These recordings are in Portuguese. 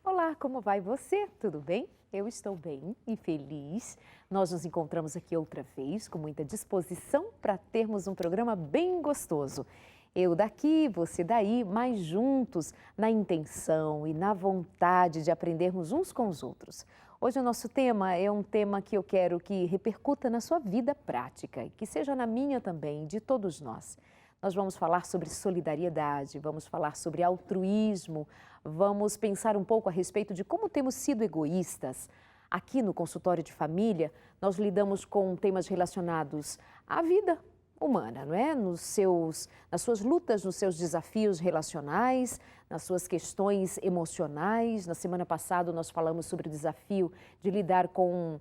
Olá, como vai você? Tudo bem? Eu estou bem e feliz. Nós nos encontramos aqui outra vez com muita disposição para termos um programa bem gostoso. Eu daqui, você daí, mas juntos na intenção e na vontade de aprendermos uns com os outros. Hoje o nosso tema é um tema que eu quero que repercuta na sua vida prática e que seja na minha também, de todos nós. Nós vamos falar sobre solidariedade, vamos falar sobre altruísmo, vamos pensar um pouco a respeito de como temos sido egoístas. Aqui no consultório de família, nós lidamos com temas relacionados à vida humana, não é? Nas suas lutas, nos seus desafios relacionais, nas suas questões emocionais. Na semana passada nós falamos sobre o desafio de lidar com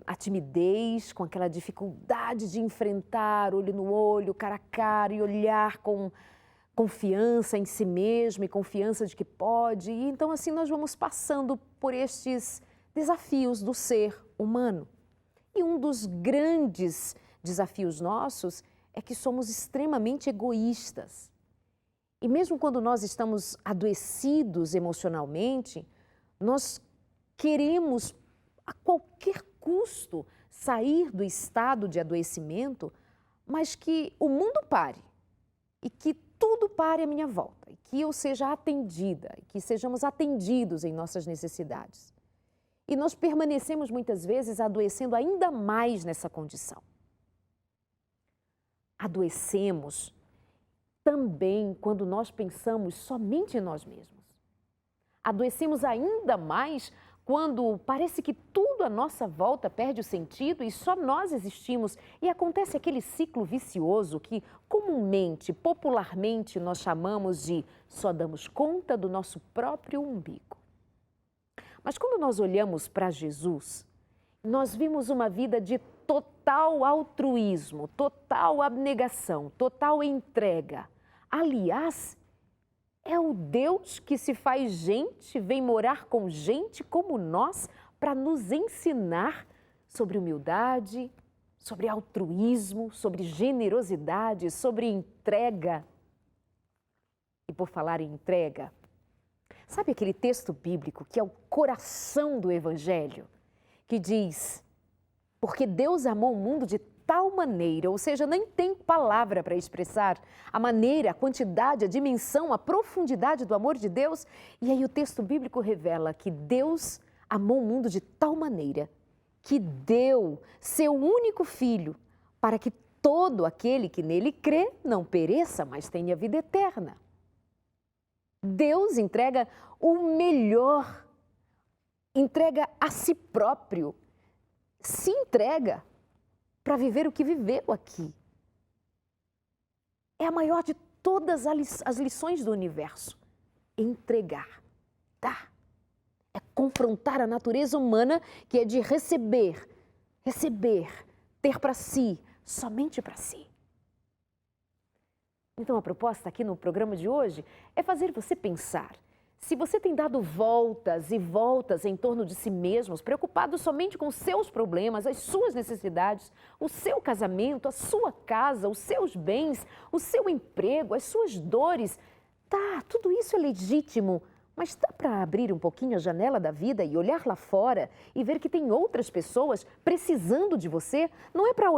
a timidez, com aquela dificuldade de enfrentar olho no olho, cara a cara e olhar com confiança em si mesmo e confiança de que pode. E então assim nós vamos passando por estes desafios do ser humano. E um dos grandes desafios nossos é que somos extremamente egoístas. E mesmo quando nós estamos adoecidos emocionalmente, nós queremos a qualquer custo sair do estado de adoecimento, mas que o mundo pare e que tudo pare à minha volta, e que eu seja atendida, e que sejamos atendidos em nossas necessidades. E nós permanecemos muitas vezes adoecendo ainda mais nessa condição. Adoecemos também quando nós pensamos somente em nós mesmos. Adoecemos ainda mais quando parece que tudo à nossa volta perde o sentido e só nós existimos e acontece aquele ciclo vicioso que comumente, popularmente, nós chamamos de só damos conta do nosso próprio umbigo. Mas quando nós olhamos para Jesus, nós vimos uma vida de total altruísmo, total abnegação, total entrega. Aliás, é o Deus que se faz gente, vem morar com gente como nós para nos ensinar sobre humildade, sobre altruísmo, sobre generosidade, sobre entrega. E por falar em entrega, sabe aquele texto bíblico que é o coração do Evangelho? Que diz, porque Deus amou o mundo de tal maneira, ou seja, nem tem palavra para expressar a maneira, a quantidade, a dimensão, a profundidade do amor de Deus. E aí o texto bíblico revela que Deus amou o mundo de tal maneira que deu seu único filho para que todo aquele que nele crê não pereça, mas tenha vida eterna. Deus entrega o melhor, entrega a si próprio, se entrega para viver o que viveu aqui. É a maior de todas as lições do universo. Entregar, dar. É confrontar a natureza humana que é de receber, ter para si, somente para si. Então a proposta aqui no programa de hoje é fazer você pensar. Se você tem dado voltas e voltas em torno de si mesmos, preocupado somente com os seus problemas, as suas necessidades, o seu casamento, a sua casa, os seus bens, o seu emprego, as suas dores, tá, tudo isso é legítimo, mas dá para abrir um pouquinho a janela da vida e olhar lá fora e ver que tem outras pessoas precisando de você? Não é para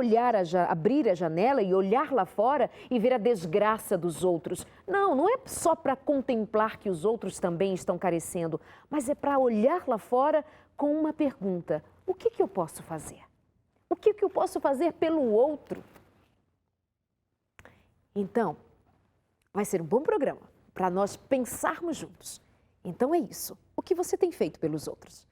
abrir a janela e olhar lá fora e ver a desgraça dos outros. Não, não é só para contemplar que os outros também estão carecendo, mas é para olhar lá fora com uma pergunta: o que eu posso fazer? O que eu posso fazer pelo outro? Então, vai ser um bom programa para nós pensarmos juntos. Então é isso. O que você tem feito pelos outros?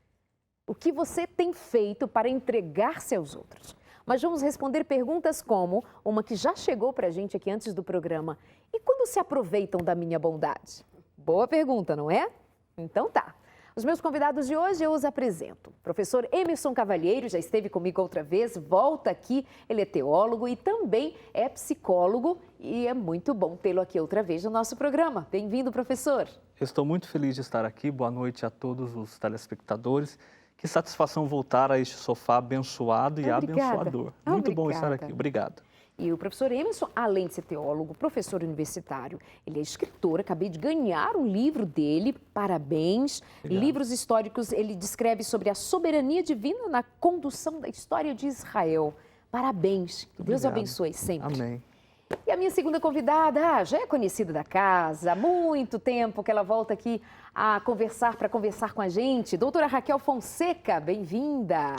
O que você tem feito para entregar-se aos outros? Mas vamos responder perguntas como uma que já chegou para a gente aqui antes do programa. E quando se aproveitam da minha bondade? Boa pergunta, não é? Então tá. Os meus convidados de hoje eu os apresento. Professor Emerson Cavalheiro já esteve comigo outra vez, volta aqui. Ele é teólogo e também é psicólogo e é muito bom tê-lo aqui outra vez no nosso programa. Bem-vindo, professor. Eu estou muito feliz de estar aqui. Boa noite a todos os telespectadores. Que satisfação voltar a este sofá abençoado e abençoador. Muito bom estar aqui. Obrigado. E o professor Emerson, além de ser teólogo, professor universitário, ele é escritor, acabei de ganhar um livro dele, parabéns. Obrigado. Livros históricos, ele descreve sobre a soberania divina na condução da história de Israel. Parabéns, que Deus Obrigado. abençoe sempre. Amém. E a minha segunda convidada, já é conhecida da casa, há muito tempo que ela volta aqui para conversar com a gente. Doutora Raquel Fonseca, bem-vinda.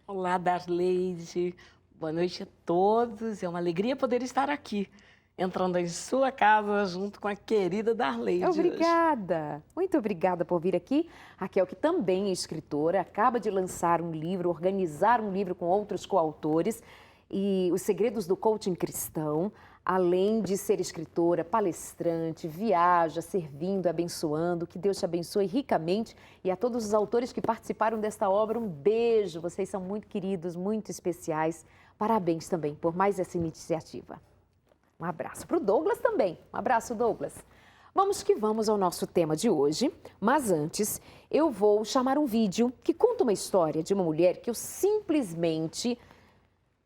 Olá, Darleide. Boa noite a todos. É uma alegria poder estar aqui, entrando em sua casa junto com a querida Darleide. Obrigada. Muito obrigada por vir aqui. Raquel, que também é escritora, acaba de lançar um livro, organizar um livro com outros coautores, e Os Segredos do Coaching Cristão. Além de ser escritora, palestrante, viaja, servindo, abençoando. Que Deus te abençoe ricamente. E a todos os autores que participaram desta obra, um beijo. Vocês são muito queridos, muito especiais. Parabéns também por mais essa iniciativa. Um abraço para o Douglas também. Um abraço, Douglas. Vamos que vamos ao nosso tema de hoje. Mas antes, eu vou chamar um vídeo que conta uma história de uma mulher que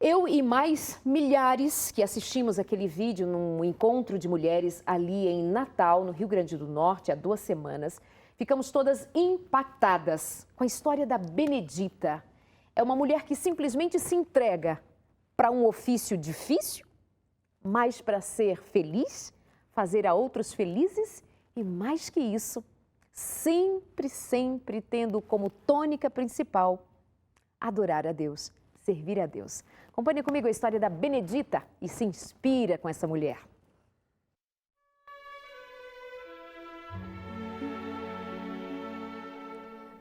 eu e mais milhares que assistimos aquele vídeo num encontro de mulheres ali em Natal, no Rio Grande do Norte, há 2 semanas, ficamos todas impactadas com a história da Benedita. É uma mulher que simplesmente se entrega para um ofício difícil, mas para ser feliz, fazer a outros felizes e, mais que isso, sempre tendo como tônica principal adorar a Deus, servir a Deus. Acompanhe comigo a história da Benedita e se inspira com essa mulher.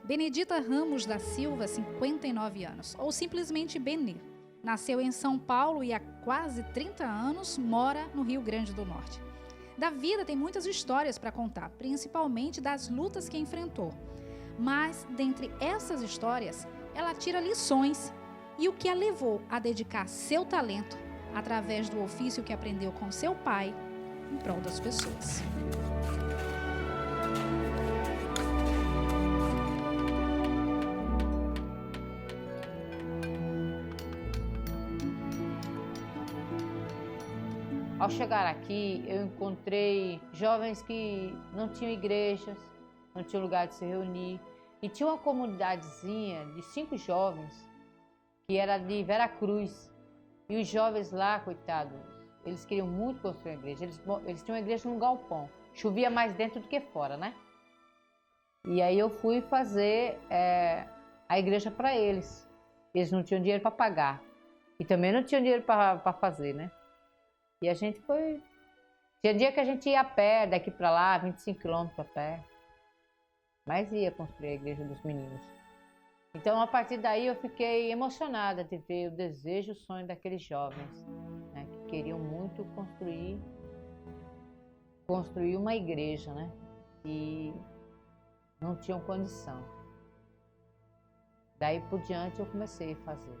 Benedita Ramos da Silva, 59 anos, ou simplesmente Benê. Nasceu em São Paulo e há quase 30 anos mora no Rio Grande do Norte. Da vida tem muitas histórias para contar, principalmente das lutas que enfrentou. Mas, dentre essas histórias, ela tira lições e o que a levou a dedicar seu talento através do ofício que aprendeu com seu pai em prol das pessoas. Ao chegar aqui, eu encontrei jovens que não tinham igrejas, não tinham lugar de se reunir, e tinha uma comunidadezinha de 5 jovens que era de Veracruz. E os jovens lá, coitados, eles queriam muito construir uma igreja. Eles tinham uma igreja num galpão. Chovia mais dentro do que fora, né? E aí eu fui fazer a igreja para eles. Eles não tinham dinheiro para pagar. E também não tinham dinheiro para fazer, né? E a gente foi... Tinha dia que a gente ia a pé, daqui para lá, 25 quilômetros a pé. Mas ia construir a igreja dos meninos. Então, a partir daí, eu fiquei emocionada de ver o desejo, o sonho daqueles jovens, né, que queriam muito construir uma igreja, né, e não tinham condição. Daí por diante, eu comecei a fazer.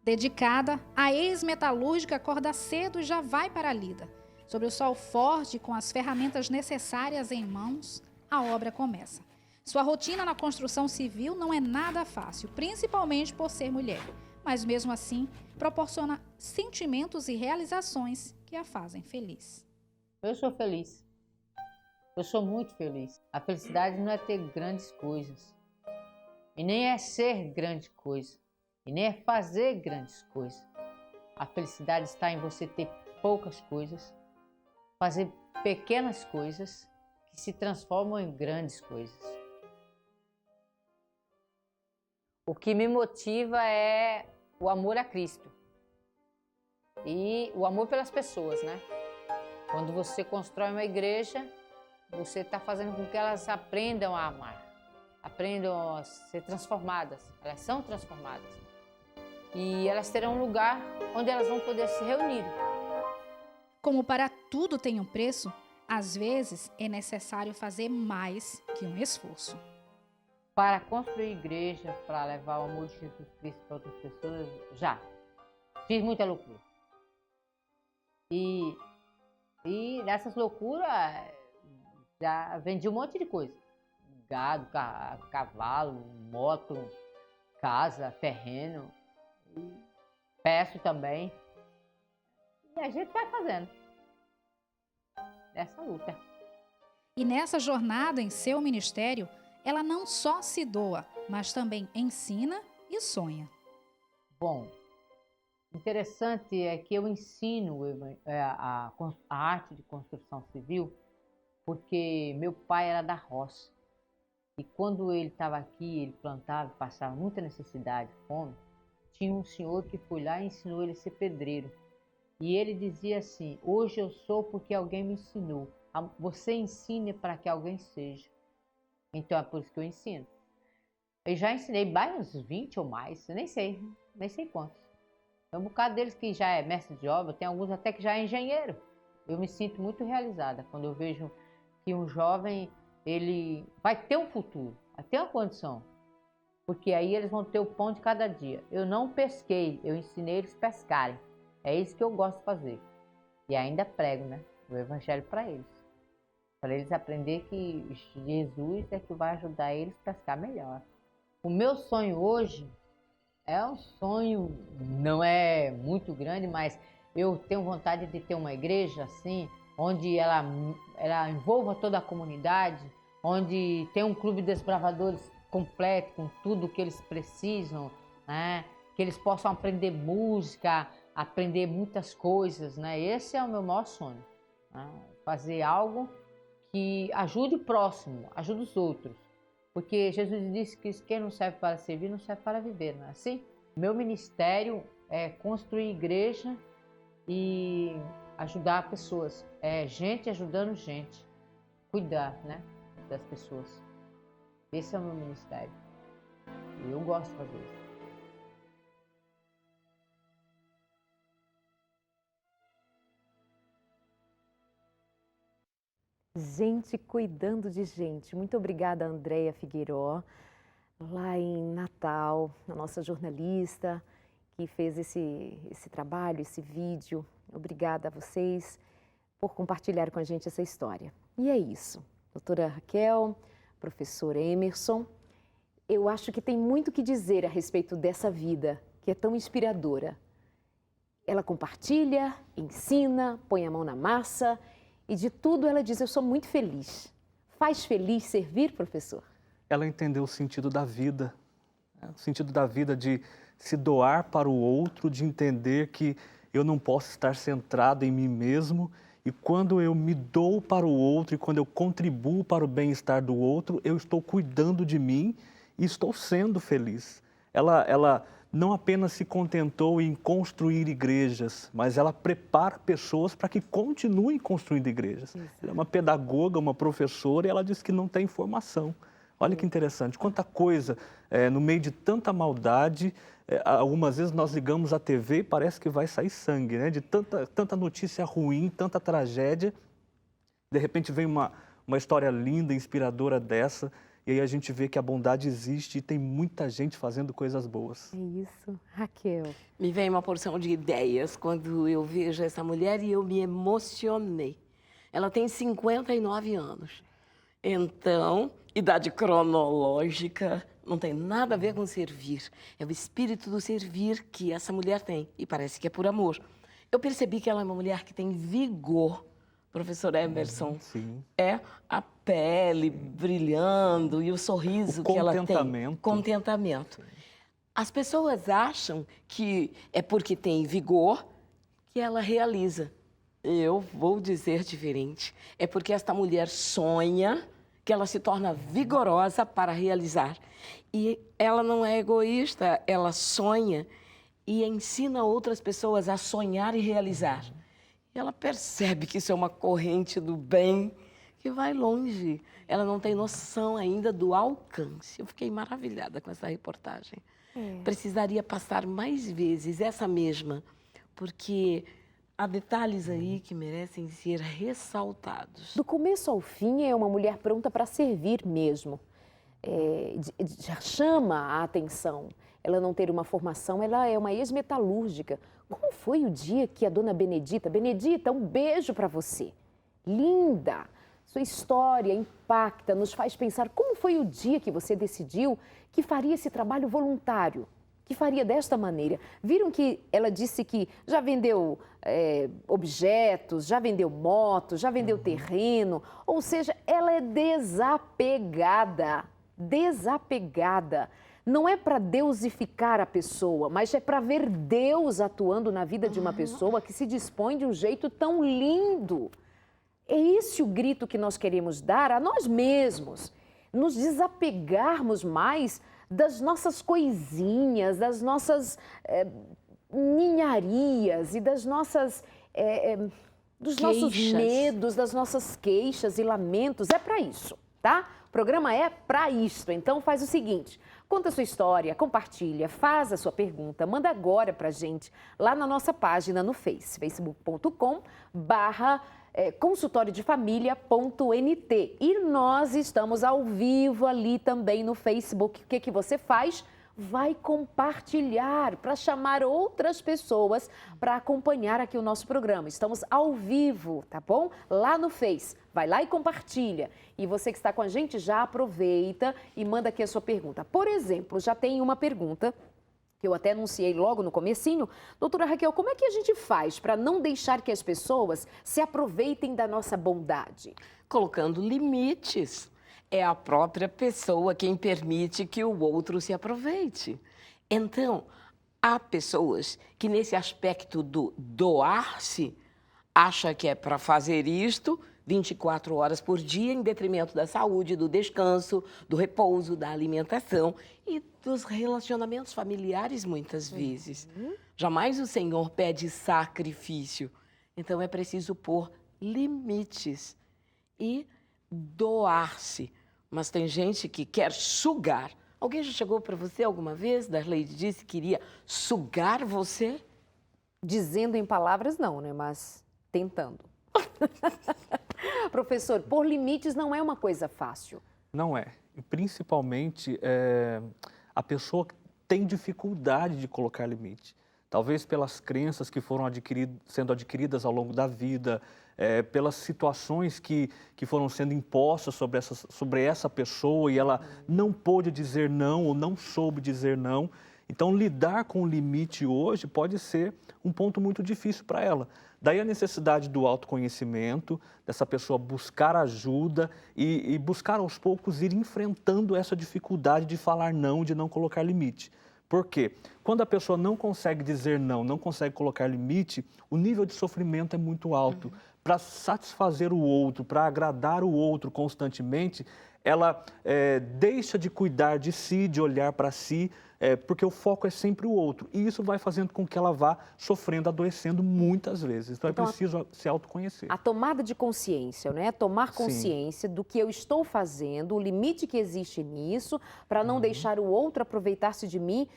Dedicada, a ex-metalúrgica acorda cedo e já vai para a lida. Sob o sol forte, com as ferramentas necessárias em mãos, a obra começa. Sua rotina na construção civil não é nada fácil, principalmente por ser mulher, mas mesmo assim proporciona sentimentos e realizações que a fazem feliz. Eu sou feliz. Eu sou muito feliz. A felicidade não é ter grandes coisas, e nem é ser grande coisa, e nem é fazer grandes coisas. A felicidade está em você ter poucas coisas, fazer pequenas coisas que se transformam em grandes coisas. O que me motiva é o amor a Cristo e o amor pelas pessoas, né? Quando você constrói uma igreja, você está fazendo com que elas aprendam a amar, aprendam a ser transformadas. Elas são transformadas e elas terão um lugar onde elas vão poder se reunir. Como para tudo tem um preço, às vezes é necessário fazer mais que um esforço. Para construir igreja, para levar o amor de Jesus Cristo para outras pessoas, já fiz muita loucura. E nessas loucuras, já vendi um monte de coisa. Gado, cavalo, moto, casa, terreno. E peço também. E a gente vai fazendo essa luta. E nessa jornada em seu ministério, ela não só se doa, mas também ensina e sonha. Bom, interessante é que eu ensino a arte de construção civil porque meu pai era da roça. E quando ele estava aqui, ele plantava, passava muita necessidade, fome, tinha um senhor que foi lá e ensinou ele a ser pedreiro. E ele dizia assim: hoje eu sou porque alguém me ensinou. Você ensine para que alguém seja. Então é por isso que eu ensino. Eu já ensinei mais uns 20 ou mais, eu nem sei quantos. Tem um bocado deles que já é mestre de obra, tem alguns até que já é engenheiro. Eu me sinto muito realizada quando eu vejo que um jovem, ele vai ter um futuro, vai ter uma condição. Porque aí eles vão ter o pão de cada dia. Eu não pesquei, eu ensinei eles a pescarem. É isso que eu gosto de fazer. E ainda prego, né? O evangelho para eles. Para eles aprenderem que Jesus é que vai ajudar eles a pescar melhor. O meu sonho hoje é um sonho, não é muito grande, mas eu tenho vontade de ter uma igreja assim, onde ela envolva toda a comunidade, onde tem um clube de desbravadores completo, com tudo que eles precisam, né? Que eles possam aprender música, aprender muitas coisas, né? Esse é o meu maior sonho, né? Fazer algo que ajude o próximo, ajude os outros. Porque Jesus disse que quem não serve para servir, não serve para viver, não é assim? Meu ministério é construir igreja e ajudar pessoas. É gente ajudando gente. Cuidar, né, das pessoas. Esse é o meu ministério. E eu gosto de fazer isso. Gente cuidando de gente. Muito obrigada, Andréia Figueiró, lá em Natal, a nossa jornalista que fez esse trabalho, esse vídeo. Obrigada a vocês por compartilhar com a gente essa história. E é isso. Doutora Raquel, professor Emerson, eu acho que tem muito o que dizer a respeito dessa vida que é tão inspiradora. Ela compartilha, ensina, põe a mão na massa e de tudo ela diz: eu sou muito feliz. Faz feliz servir, professor? Ela entendeu o sentido da vida, o sentido da vida de se doar para o outro, de entender que eu não posso estar centrado em mim mesmo, e quando eu me dou para o outro e quando eu contribuo para o bem-estar do outro, eu estou cuidando de mim e estou sendo feliz. Ela não apenas se contentou em construir igrejas, mas ela prepara pessoas para que continuem construindo igrejas. Ela é uma pedagoga, uma professora, e ela diz que não tem formação. Olha que interessante, quanta coisa, no meio de tanta maldade, algumas vezes nós ligamos a TV e parece que vai sair sangue, né? De tanta notícia ruim, tanta tragédia. De repente vem uma história linda, inspiradora dessa, e aí a gente vê que a bondade existe e tem muita gente fazendo coisas boas. É isso. Raquel. Me vem uma porção de ideias quando eu vejo essa mulher e eu me emocionei. Ela tem 59 anos. Então, idade cronológica não tem nada a ver com servir. É o espírito do servir que essa mulher tem. E parece que é por amor. Eu percebi que ela é uma mulher que tem vigor. Professor Emerson, Sim. é a pele brilhando e o sorriso que ela tem. Contentamento. As pessoas acham que é porque tem vigor que ela realiza. Eu vou dizer diferente. É porque esta mulher sonha que ela se torna vigorosa para realizar. E ela não é egoísta, ela sonha e ensina outras pessoas a sonhar e realizar. E ela percebe que isso é uma corrente do bem que vai longe. Ela não tem noção ainda do alcance. Eu fiquei maravilhada com essa reportagem. Precisaria passar mais vezes essa mesma, porque há detalhes aí que merecem ser ressaltados. Do começo ao fim, é uma mulher pronta para servir mesmo. Já chama a atenção. Ela não ter uma formação, ela é uma ex-metalúrgica. Como foi o dia que a dona Benedita... Benedita, um beijo para você. Linda! Sua história impacta, nos faz pensar como foi o dia que você decidiu que faria esse trabalho voluntário, que faria desta maneira. Viram que ela disse que já vendeu objetos, já vendeu motos, já vendeu terreno, ou seja, ela é desapegada, desapegada. Não é para deusificar a pessoa, mas é para ver Deus atuando na vida de uma pessoa que se dispõe de um jeito tão lindo. É esse o grito que nós queremos dar a nós mesmos, nos desapegarmos mais das nossas coisinhas, das nossas ninharias e das nossas, dos nossos medos, das nossas queixas e lamentos. É para isso, tá? O programa é para isso. Então faz o seguinte, conta a sua história, compartilha, faz a sua pergunta, manda agora para a gente lá na nossa página no facebook.com/consultoriodefamilia.nt. E nós estamos ao vivo ali também no Facebook. O que você faz? Vai compartilhar para chamar outras pessoas para acompanhar aqui o nosso programa. Estamos ao vivo, tá bom? Lá no Face. Vai lá e compartilha. E você que está com a gente já aproveita e manda aqui a sua pergunta. Por exemplo, já tem uma pergunta que eu até anunciei logo no comecinho. Doutora Raquel, como é que a gente faz para não deixar que as pessoas se aproveitem da nossa bondade? Colocando limites. É a própria pessoa quem permite que o outro se aproveite. Então, há pessoas que nesse aspecto do doar-se, acha que é para fazer isto 24 horas por dia em detrimento da saúde, do descanso, do repouso, da alimentação e dos relacionamentos familiares muitas vezes. Jamais o Senhor pede sacrifício. Então é preciso pôr limites e doar-se. Mas tem gente que quer sugar. Alguém já chegou para você alguma vez, Darleide disse que queria sugar você? Dizendo em palavras não, né? Mas tentando. Professor, pôr limites não é uma coisa fácil. Não é. E principalmente a pessoa tem dificuldade de colocar limite. Talvez pelas crenças que foram sendo adquiridas ao longo da vida, pelas situações que foram sendo impostas sobre essa pessoa e ela não pôde dizer não ou não soube dizer não. Então, lidar com o limite hoje pode ser um ponto muito difícil para ela. Daí a necessidade do autoconhecimento, dessa pessoa buscar ajuda e buscar aos poucos ir enfrentando essa dificuldade de falar não, de não colocar limite. Por quê? Quando a pessoa não consegue dizer não, não consegue colocar limite, o nível de sofrimento é muito alto. Para satisfazer o outro, para agradar o outro constantemente, ela deixa de cuidar de si, de olhar para si, porque o foco é sempre o outro. E isso vai fazendo com que ela vá sofrendo, adoecendo muitas vezes. Então é preciso se autoconhecer. A tomada de consciência, né? Tomar consciência do que eu estou fazendo, o limite que existe nisso, para não deixar o outro aproveitar-se de mim,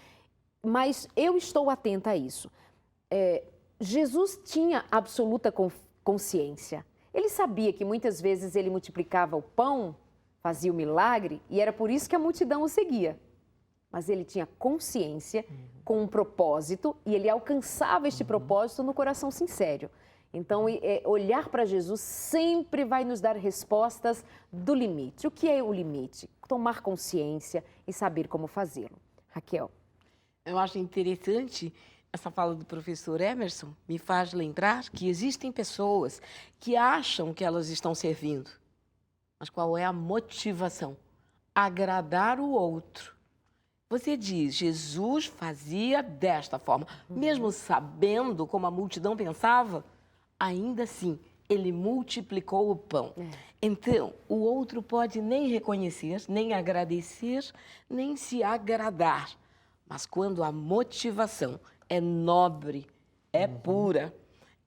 mas eu estou atenta a isso. Jesus tinha absoluta consciência. Ele sabia que muitas vezes ele multiplicava o pão, fazia o milagre, e era por isso que a multidão o seguia. Mas ele tinha consciência com um propósito e ele alcançava este propósito no coração sincero. Então, olhar para Jesus sempre vai nos dar respostas do limite. O que é o limite? Tomar consciência e saber como fazê-lo. Raquel. Eu acho interessante essa fala do professor Emerson, me faz lembrar que existem pessoas que acham que elas estão servindo. Mas qual é a motivação? Agradar o outro. Você diz, Jesus fazia desta forma, mesmo sabendo como a multidão pensava, ainda assim, ele multiplicou o pão. Então, o outro pode nem reconhecer, nem agradecer, nem se agradar. Mas quando a motivação é nobre, é pura,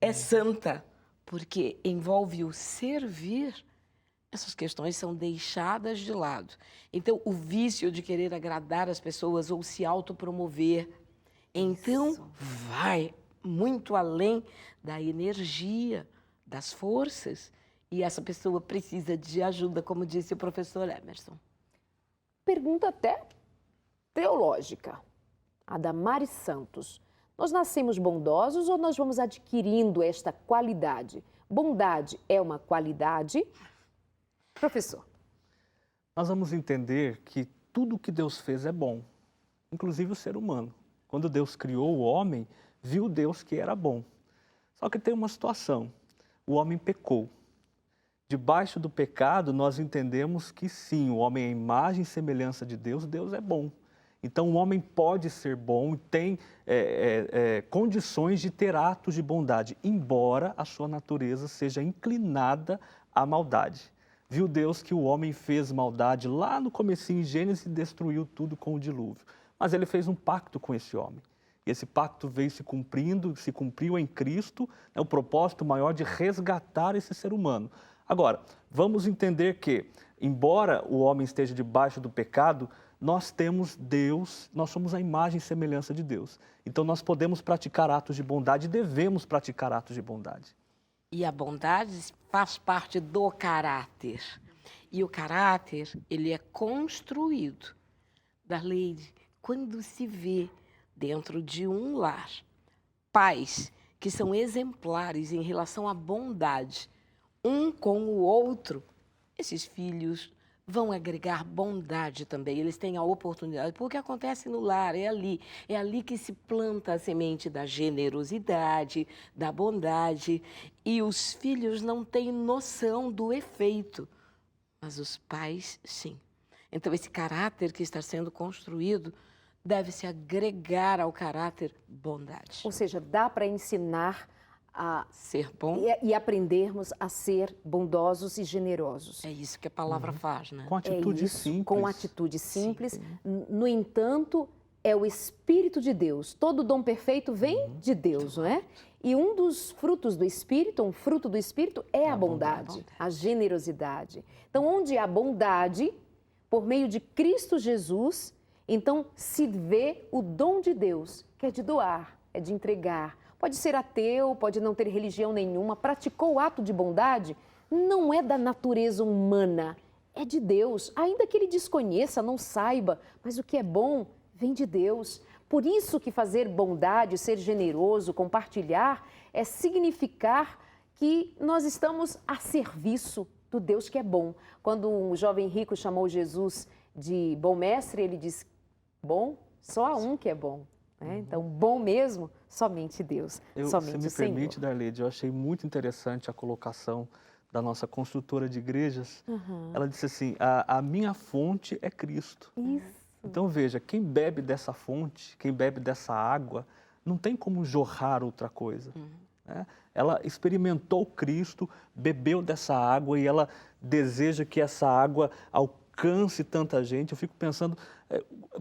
é santa, porque envolve o servir, essas questões são deixadas de lado. Então, o vício de querer agradar as pessoas ou se autopromover, então vai muito além da energia, das forças. E essa pessoa precisa de ajuda, como disse o professor Emerson. Pergunta até teológica. A da Mari Santos. Nós nascemos bondosos ou nós vamos adquirindo esta qualidade? Bondade é uma qualidade? Professor. Nós vamos entender que tudo que Deus fez é bom, inclusive o ser humano. Quando Deus criou o homem, viu Deus que era bom. Só que tem uma situação, o homem pecou. Debaixo do pecado, nós entendemos que sim, o homem é a imagem e semelhança de Deus, Deus é bom. Então, o homem pode ser bom e tem condições de ter atos de bondade, embora a sua natureza seja inclinada à maldade. Viu Deus que o homem fez maldade lá no comecinho, em Gênesis, e destruiu tudo com o dilúvio. Mas ele fez um pacto com esse homem. E esse pacto veio se cumprindo, se cumpriu em Cristo, o propósito maior de resgatar esse ser humano. Agora, vamos entender que, embora o homem esteja debaixo do pecado, nós temos Deus, nós somos a imagem e semelhança de Deus. Então, nós podemos praticar atos de bondade e devemos praticar atos de bondade. E a bondade faz parte do caráter. E o caráter, ele é construído. Darleide, quando se vê dentro de um lar pais que são exemplares em relação à bondade, um com o outro, esses filhos vão agregar bondade também, eles têm a oportunidade, porque acontece no lar, é ali que se planta a semente da generosidade, da bondade, e os filhos não têm noção do efeito, mas os pais, sim. Então, esse caráter que está sendo construído deve se agregar ao caráter bondade. Ou seja, dá para ensinar a ser bom e aprendermos a ser bondosos e generosos. É isso que a palavra faz, né? Com atitude simples. Com atitude simples. No entanto, é o Espírito de Deus. Todo dom perfeito vem de Deus, não é? E um dos frutos do Espírito, um fruto do Espírito, é a bondade, a generosidade. Então, onde há bondade, por meio de Cristo Jesus, então se vê o dom de Deus, que é de doar, é de entregar. Pode ser ateu, pode não ter religião nenhuma, praticou o ato de bondade, não é da natureza humana, é de Deus. Ainda que ele desconheça, não saiba, mas o que é bom vem de Deus. Por isso que fazer bondade, ser generoso, compartilhar, é significar que nós estamos a serviço do Deus que é bom. Quando um jovem rico chamou Jesus de bom mestre, ele disse, bom, só há um que é bom. Então, bom mesmo, somente Deus, somente o Senhor. Se me permite, Darleide, eu achei muito interessante a colocação da nossa construtora de igrejas. Ela disse assim, a minha fonte é Cristo. Isso. Então, veja, quem bebe dessa fonte, quem bebe dessa água, não tem como jorrar outra coisa. Né? Ela experimentou Cristo, bebeu dessa água e ela deseja que essa água alcance tanta gente. Eu fico pensando,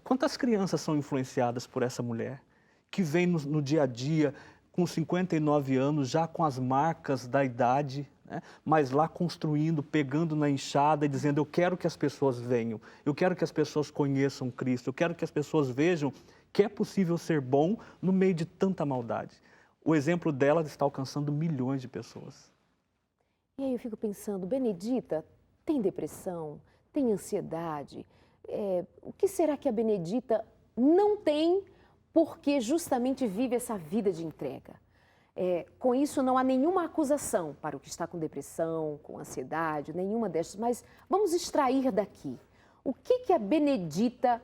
quantas crianças são influenciadas por essa mulher, que vem no dia a dia, com 59 anos, já com as marcas da idade, né? Mas lá construindo, pegando na enxada e dizendo, eu quero que as pessoas venham, eu quero que as pessoas conheçam Cristo, eu quero que as pessoas vejam que é possível ser bom no meio de tanta maldade. O exemplo dela está alcançando milhões de pessoas. E aí eu fico pensando, Benedita tem depressão, tem ansiedade, o que será que a Benedita não tem porque justamente vive essa vida de entrega? Com isso não há nenhuma acusação para o que está com depressão, com ansiedade, nenhuma dessas, mas vamos extrair daqui. O que a Benedita,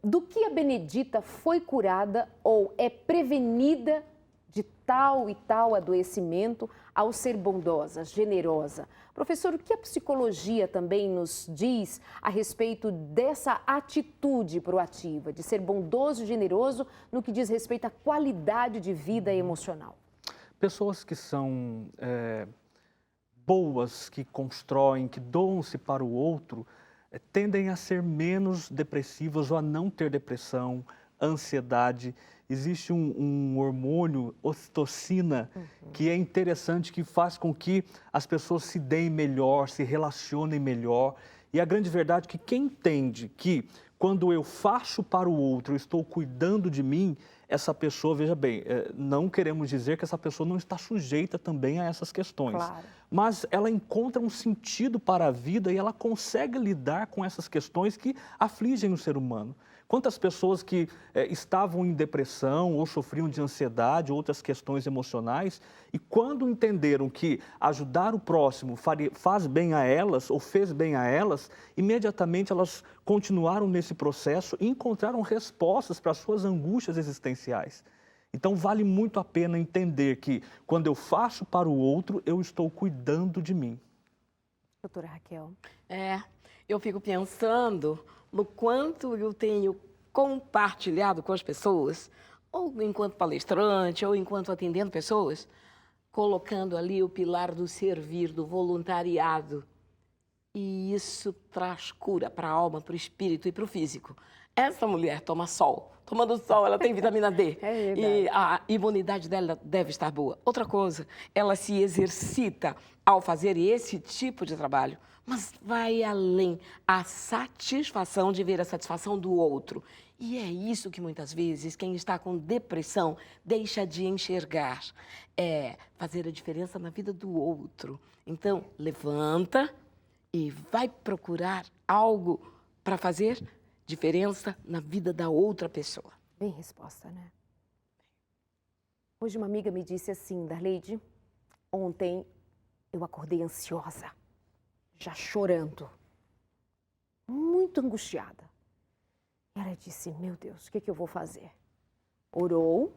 do que a Benedita foi curada ou é prevenida de tal e tal adoecimento ao ser bondosa, generosa? Professor, o que a psicologia também nos diz a respeito dessa atitude proativa, de ser bondoso e generoso no que diz respeito à qualidade de vida emocional? Pessoas que são boas, que constroem, que doam-se para o outro, tendem a ser menos depressivas ou a não ter depressão, ansiedade. Existe um hormônio, ocitocina, que é interessante, que faz com que as pessoas se deem melhor, se relacionem melhor. E a grande verdade é que quem entende que quando eu faço para o outro, eu estou cuidando de mim, essa pessoa, veja bem, não queremos dizer que essa pessoa não está sujeita também a essas questões. Claro. mas ela encontra um sentido para a vida e ela consegue lidar com essas questões que afligem o ser humano. Quantas pessoas que estavam em depressão ou sofriam de ansiedade, outras questões emocionais, e quando entenderam que ajudar o próximo faz bem a elas ou fez bem a elas, imediatamente elas continuaram nesse processo e encontraram respostas para as suas angústias existenciais. Então vale muito a pena entender que quando eu faço para o outro, eu estou cuidando de mim. Doutora Raquel. Eu fico pensando no quanto eu tenho compartilhado com as pessoas, ou enquanto palestrante, ou enquanto atendendo pessoas, colocando ali o pilar do servir, do voluntariado. E isso traz cura para a alma, para o espírito e para o físico. Essa mulher toma sol. Tomando sol, ela tem vitamina D. E a imunidade dela deve estar boa. Outra coisa, ela se exercita ao fazer esse tipo de trabalho, mas vai além, a satisfação de ver a satisfação do outro. E é isso que muitas vezes quem está com depressão deixa de enxergar. É fazer a diferença na vida do outro. Então, levanta e vai procurar algo para fazer diferença na vida da outra pessoa. Bem resposta, né? Hoje uma amiga me disse assim, Darleide, ontem eu acordei ansiosa, já chorando, muito angustiada. E ela disse, meu Deus, o que eu vou fazer? Orou,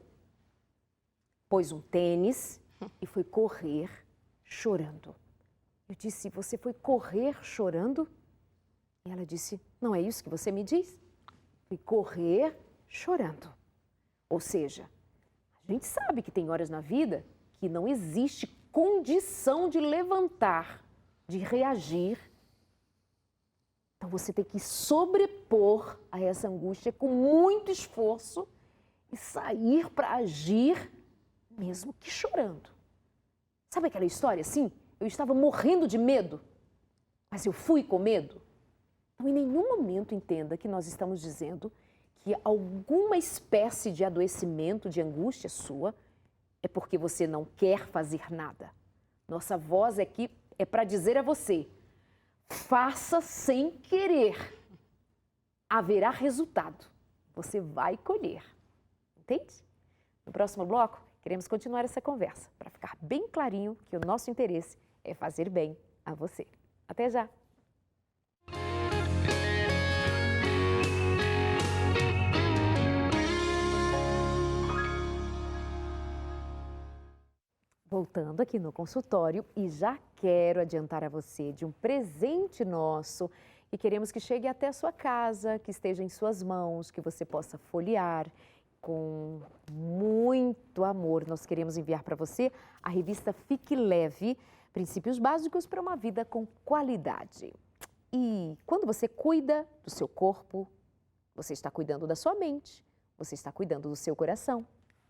pôs um tênis e foi correr chorando. Eu disse, você foi correr chorando? E ela disse, não é isso que você me diz? Fui correr chorando. Ou seja, a gente sabe que tem horas na vida que não existe condição de levantar, de reagir. Então você tem que sobrepor a essa angústia com muito esforço e sair para agir, mesmo que chorando. Sabe aquela história assim? Eu estava morrendo de medo, mas eu fui com medo. Então, em nenhum momento entenda que nós estamos dizendo que alguma espécie de adoecimento, de angústia sua, é porque você não quer fazer nada. Nossa voz aqui é para dizer a você, faça sem querer. Haverá resultado. Você vai colher. Entende? No próximo bloco, queremos continuar essa conversa para ficar bem clarinho que o nosso interesse é fazer bem a você. Até já! Voltando aqui no consultório e já quero adiantar a você de um presente nosso e queremos que chegue até a sua casa, que esteja em suas mãos, que você possa folhear com muito amor. Nós queremos enviar para você a revista Fique Leve, Princípios Básicos para uma Vida com Qualidade. E quando você cuida do seu corpo, você está cuidando da sua mente, você está cuidando do seu coração,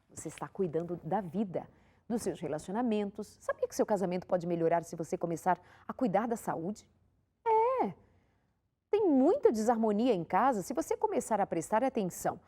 você está cuidando da vida, dos seus relacionamentos. Sabia que seu casamento pode melhorar se você começar a cuidar da saúde? Tem muita desarmonia em casa se você começar a prestar atenção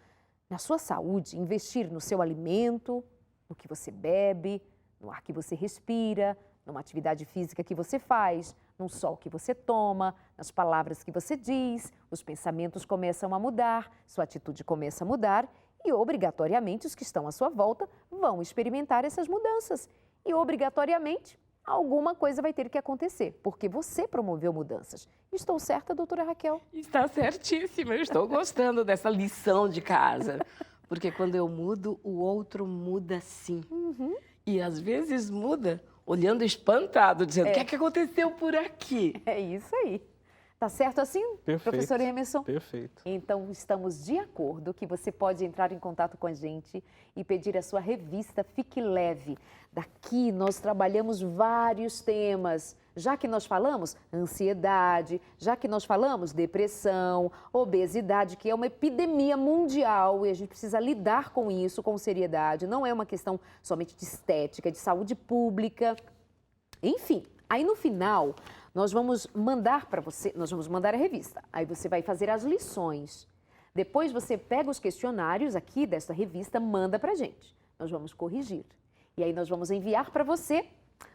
na sua saúde, investir no seu alimento, no que você bebe, no ar que você respira, numa atividade física que você faz, no sol que você toma, nas palavras que você diz, os pensamentos começam a mudar, sua atitude começa a mudar e, obrigatoriamente, os que estão à sua volta vão experimentar essas mudanças. E, obrigatoriamente, alguma coisa vai ter que acontecer, porque você promoveu mudanças. Estou certa, doutora Raquel? Está certíssima. Eu estou gostando dessa lição de casa. Porque quando eu mudo, o outro muda sim. E, às vezes, muda olhando espantado, dizendo, o que é que aconteceu por aqui? É isso aí. Tá certo assim, Perfeito, professor Emerson? Perfeito. Então, estamos de acordo que você pode entrar em contato com a gente e pedir a sua revista Fique Leve. Daqui nós trabalhamos vários temas. Já que nós falamos ansiedade, já que nós falamos depressão, obesidade, que é uma epidemia mundial e a gente precisa lidar com isso com seriedade. Não é uma questão somente de estética, de saúde pública. Enfim, aí no final nós vamos mandar para você, nós vamos mandar a revista. Aí você vai fazer as lições. Depois você pega os questionários aqui desta revista, manda para a gente. Nós vamos corrigir. E aí nós vamos enviar para você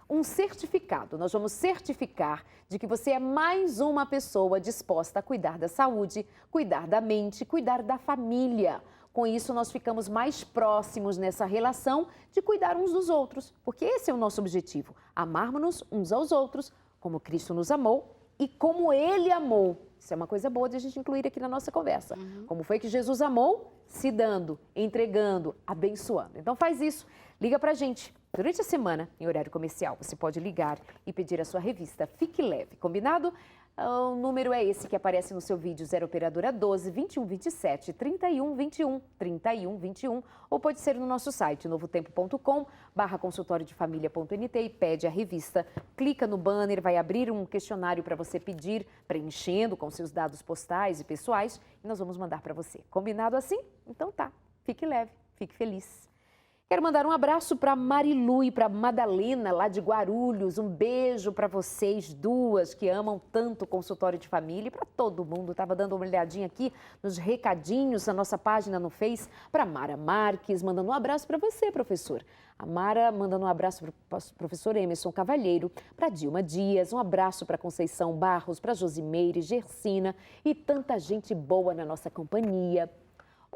um certificado. Nós vamos certificar de que você é mais uma pessoa disposta a cuidar da saúde, cuidar da mente, cuidar da família. Com isso, nós ficamos mais próximos nessa relação de cuidar uns dos outros, porque esse é o nosso objetivo, amarmos-nos uns aos outros, como Cristo nos amou e como Ele amou. Isso é uma coisa boa de a gente incluir aqui na nossa conversa. Como foi que Jesus amou? Se dando, entregando, abençoando. Então faz isso, liga pra gente. Durante a semana, em horário comercial, você pode ligar e pedir a sua revista Fique Leve, combinado? O número é esse que aparece no seu vídeo, 0 operadora 12 21 27 31 21 31 21, ou pode ser no nosso site novotempo.com/consultoriodefamilia.nt e pede a revista. Clica no banner, vai abrir um questionário para você pedir, preenchendo com seus dados postais e pessoais, e nós vamos mandar para você. Combinado assim? Então tá, fique leve, fique feliz. Quero mandar um abraço para Marilu e para Madalena, lá de Guarulhos. Um beijo para vocês duas que amam tanto o consultório de família e para todo mundo. Estava dando uma olhadinha aqui nos recadinhos da nossa página no Face. Para Mara Marques, mandando um abraço para você, professor. A Mara mandando um abraço para o professor Emerson Cavalheiro, para Dilma Dias, um abraço para Conceição Barros, para Josimeire, Gersina e tanta gente boa na nossa companhia.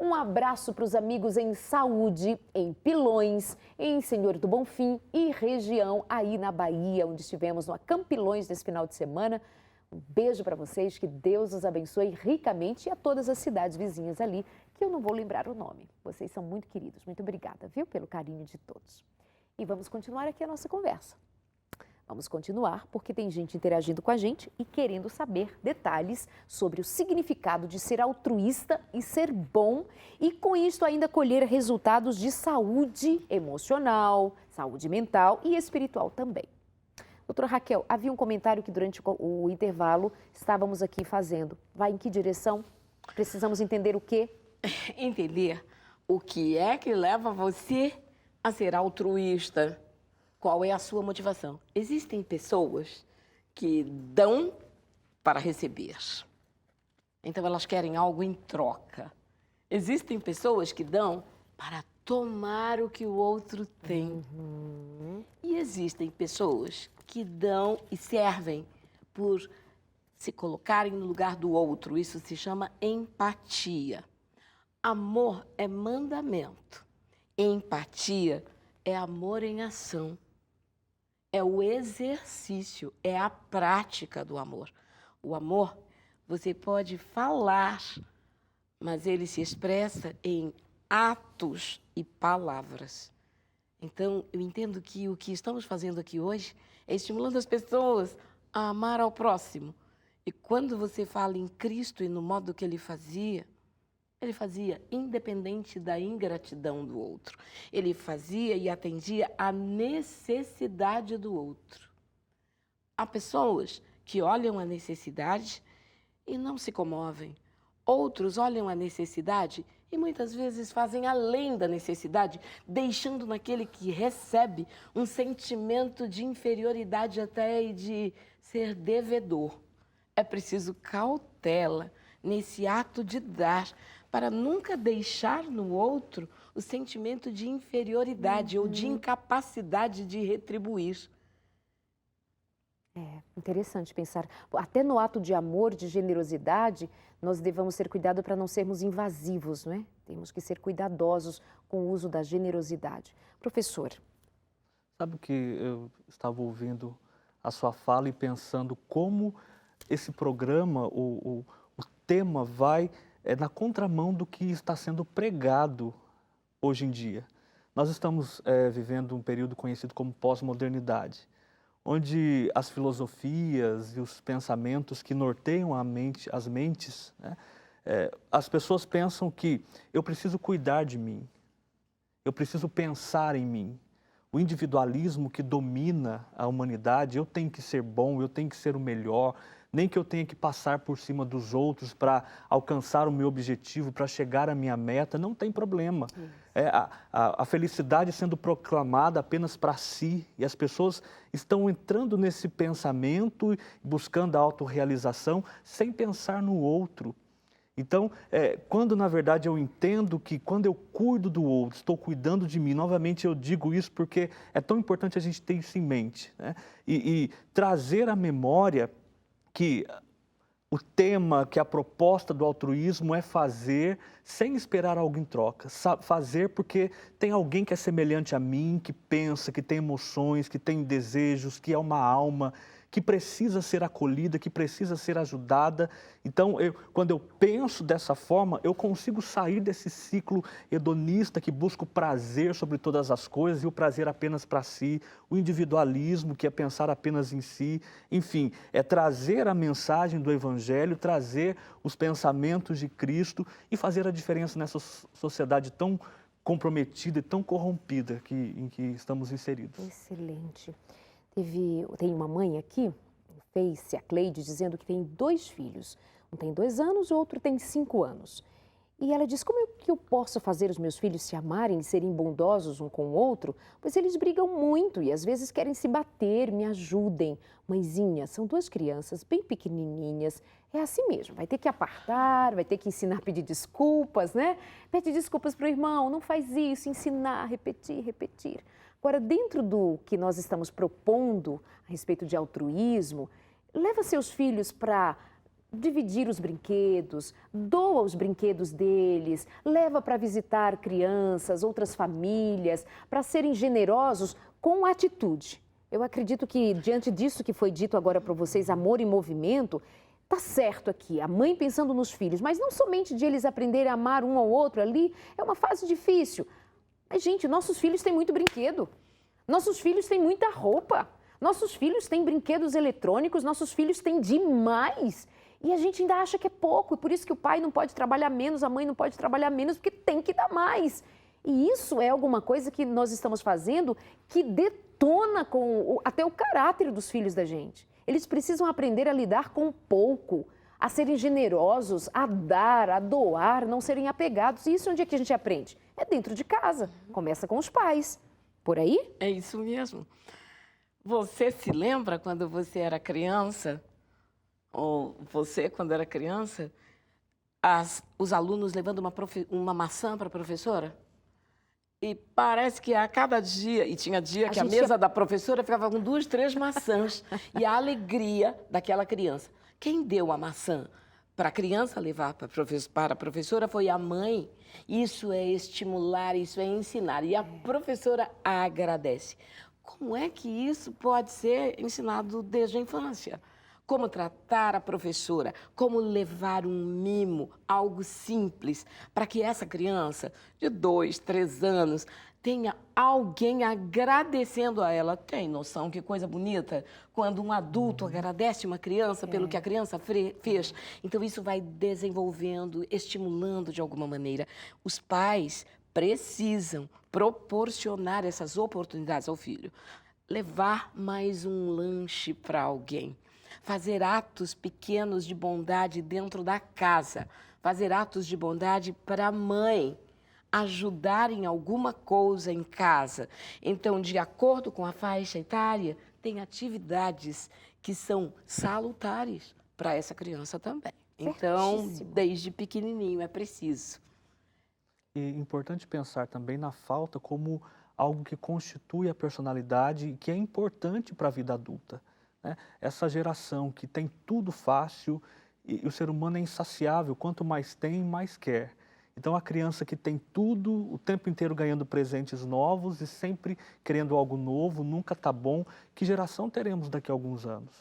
Um abraço para os amigos em saúde, em Pilões, em Senhor do Bonfim e região aí na Bahia, onde estivemos no Campilões nesse final de semana. Um beijo para vocês, que Deus os abençoe ricamente e a todas as cidades vizinhas ali, que eu não vou lembrar o nome. Vocês são muito queridos. Muito obrigada, viu, pelo carinho de todos. E vamos continuar aqui a nossa conversa. Vamos continuar porque tem gente interagindo com a gente e querendo saber detalhes sobre o significado de ser altruísta e ser bom e com isso ainda colher resultados de saúde emocional, saúde mental e espiritual também. Doutora Raquel, havia um comentário que durante o intervalo estávamos aqui fazendo. Vai em que direção? Precisamos entender o quê? Entender o que é que leva você a ser altruísta. Qual é a sua motivação? Existem pessoas que dão para receber. Então, elas querem algo em troca. Existem pessoas que dão para tomar o que o outro tem. E existem pessoas que dão e servem por se colocarem no lugar do outro. Isso se chama empatia. Amor é mandamento. Empatia é amor em ação. É o exercício, é a prática do amor. O amor, você pode falar, mas ele se expressa em atos e palavras. Então, eu entendo que o que estamos fazendo aqui hoje é estimulando as pessoas a amar ao próximo. E quando você fala em Cristo e no modo que ele fazia independente da ingratidão do outro. Ele fazia e atendia à necessidade do outro. Há pessoas que olham a necessidade e não se comovem. Outros olham a necessidade e muitas vezes fazem além da necessidade, deixando naquele que recebe um sentimento de inferioridade até e de ser devedor. É preciso cautela nesse ato de dar, para nunca deixar no outro o sentimento de inferioridade ou de incapacidade de retribuir. É interessante pensar, até no ato de amor, de generosidade, nós devemos ter cuidado para não sermos invasivos, não é? Temos que ser cuidadosos com o uso da generosidade. Professor. Sabe que eu estava ouvindo a sua fala e pensando como esse programa, o tema vai na contramão do que está sendo pregado hoje em dia. Nós estamos vivendo um período conhecido como pós-modernidade, onde as filosofias e os pensamentos que norteiam as mentes, né, as pessoas pensam que eu preciso cuidar de mim, eu preciso pensar em mim. O individualismo que domina a humanidade, eu tenho que ser bom, eu tenho que ser o melhor, nem que eu tenha que passar por cima dos outros para alcançar o meu objetivo, para chegar à minha meta, não tem problema. A felicidade sendo proclamada apenas para si, e as pessoas estão entrando nesse pensamento, buscando a autorrealização, sem pensar no outro. Então, quando na verdade eu entendo que quando eu cuido do outro, estou cuidando de mim, novamente eu digo isso porque é tão importante a gente ter isso em mente, né? E trazer à memória que o tema, que a proposta do altruísmo é fazer sem esperar algo em troca. Fazer porque tem alguém que é semelhante a mim, que pensa, que tem emoções, que tem desejos, que é uma alma, que precisa ser acolhida, que precisa ser ajudada. Então, quando eu penso dessa forma, eu consigo sair desse ciclo hedonista que busca o prazer sobre todas as coisas e o prazer apenas para si, o individualismo, que é pensar apenas em si. Enfim, é trazer a mensagem do Evangelho, trazer os pensamentos de Cristo e fazer a diferença nessa sociedade tão comprometida e tão corrompida em que estamos inseridos. Excelente. Tem uma mãe aqui, no Face, a Cleide, dizendo que tem 2 filhos. Um tem 2 anos, o outro tem 5 anos. E ela diz, como que eu posso fazer os meus filhos se amarem e serem bondosos um com o outro? Pois eles brigam muito e às vezes querem se bater, me ajudem. Mãezinha, são 2 crianças bem pequenininhas, é assim mesmo, vai ter que apartar, vai ter que ensinar a pedir desculpas, né? Pede desculpas para o irmão, não faz isso, ensinar, repetir, repetir. Agora, dentro do que nós estamos propondo a respeito de altruísmo, leva seus filhos para dividir os brinquedos, doa os brinquedos deles, leva para visitar crianças, outras famílias, para serem generosos com atitude. Eu acredito que, diante disso que foi dito agora para vocês, amor em movimento, tá certo aqui, a mãe pensando nos filhos, mas não somente de eles aprenderem a amar um ao outro ali, é uma fase difícil. Mas, gente, nossos filhos têm muito brinquedo, nossos filhos têm muita roupa, nossos filhos têm brinquedos eletrônicos, nossos filhos têm demais. E a gente ainda acha que é pouco, e por isso que o pai não pode trabalhar menos, a mãe não pode trabalhar menos, porque tem que dar mais. E isso é alguma coisa que nós estamos fazendo que detona até o caráter dos filhos da gente. Eles precisam aprender a lidar com pouco, a serem generosos, a dar, a doar, não serem apegados. E isso onde é que a gente aprende? É dentro de casa, começa com os pais. Por aí? É isso mesmo. Você se lembra quando você era criança, ou você quando era criança, os alunos levando uma maçã para a professora? E parece que a cada dia, e tinha dia que a mesa da professora ficava com 2, 3 maçãs, e a alegria daquela criança. Quem deu a maçã para a criança levar para a professora foi a mãe. Isso é estimular, isso é ensinar. E a professora agradece. Como é que isso pode ser ensinado desde a infância? Como tratar a professora, como levar um mimo, algo simples, para que essa criança de 2, 3 anos tenha alguém agradecendo a ela. Tem noção que coisa bonita quando um adulto agradece uma criança pelo que a criança fez? Então, isso vai desenvolvendo, estimulando de alguma maneira. Os pais precisam proporcionar essas oportunidades ao filho. Levar mais um lanche para alguém. Fazer atos pequenos de bondade dentro da casa. Fazer atos de bondade para a mãe. Ajudar em alguma coisa em casa. Então, de acordo com a faixa etária, tem atividades que são salutares para essa criança também. Então, desde pequenininho é preciso. E é importante pensar também na falta como algo que constitui a personalidade e que é importante para a vida adulta, né? Essa geração que tem tudo fácil e o ser humano é insaciável, quanto mais tem, mais quer. Então, a criança que tem tudo, o tempo inteiro ganhando presentes novos e sempre querendo algo novo, nunca está bom. Que geração teremos daqui a alguns anos?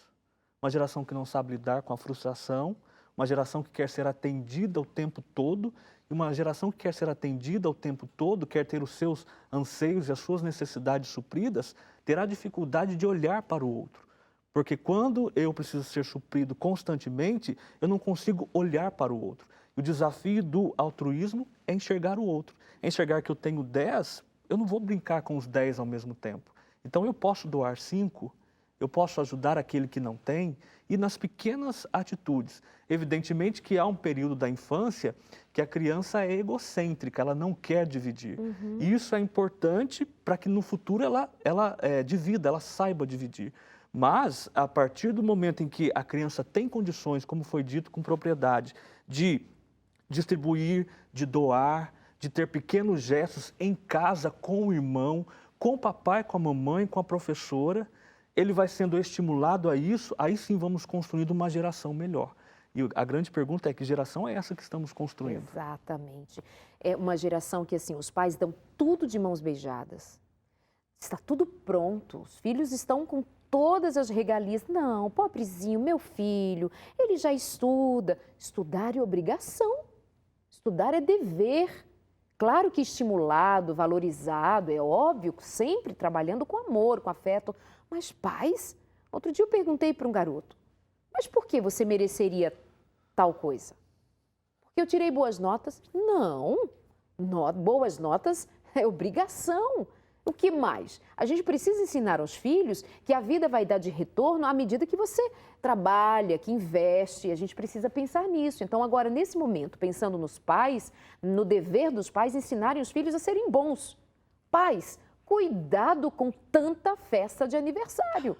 Uma geração que não sabe lidar com a frustração, uma geração que quer ser atendida o tempo todo, e uma geração que quer ser atendida o tempo todo, quer ter os seus anseios e as suas necessidades supridas, terá dificuldade de olhar para o outro. Porque quando eu preciso ser suprido constantemente, eu não consigo olhar para o outro. O desafio do altruísmo é enxergar o outro. É enxergar que eu tenho 10, eu não vou brincar com os 10 ao mesmo tempo. Então eu posso doar 5, eu posso ajudar aquele que não tem, e nas pequenas atitudes. Evidentemente que há um período da infância que a criança é egocêntrica, ela não quer dividir. E isso é importante para que no futuro ela divida, ela saiba dividir. Mas, a partir do momento em que a criança tem condições, como foi dito com propriedade, de distribuir, de doar, de ter pequenos gestos em casa com o irmão, com o papai, com a mamãe, com a professora. Ele vai sendo estimulado a isso, aí sim vamos construindo uma geração melhor. E a grande pergunta é: que geração é essa que estamos construindo? Exatamente. É uma geração que, assim, os pais dão tudo de mãos beijadas. Está tudo pronto, os filhos estão com todas as regalias. Não, pobrezinho, meu filho, ele já estuda. Estudar é obrigação, estudar é dever. Claro que estimulado, valorizado, é óbvio, sempre trabalhando com amor, com afeto. Mas pais, outro dia eu perguntei para um garoto: mas por que você mereceria tal coisa? Porque eu tirei boas notas? Não, boas notas é obrigação. O que mais? A gente precisa ensinar aos filhos que a vida vai dar de retorno à medida que você trabalha, que investe. A gente precisa pensar nisso. Então, agora, nesse momento, pensando nos pais, no dever dos pais, ensinarem os filhos a serem bons. Pais, cuidado com tanta festa de aniversário.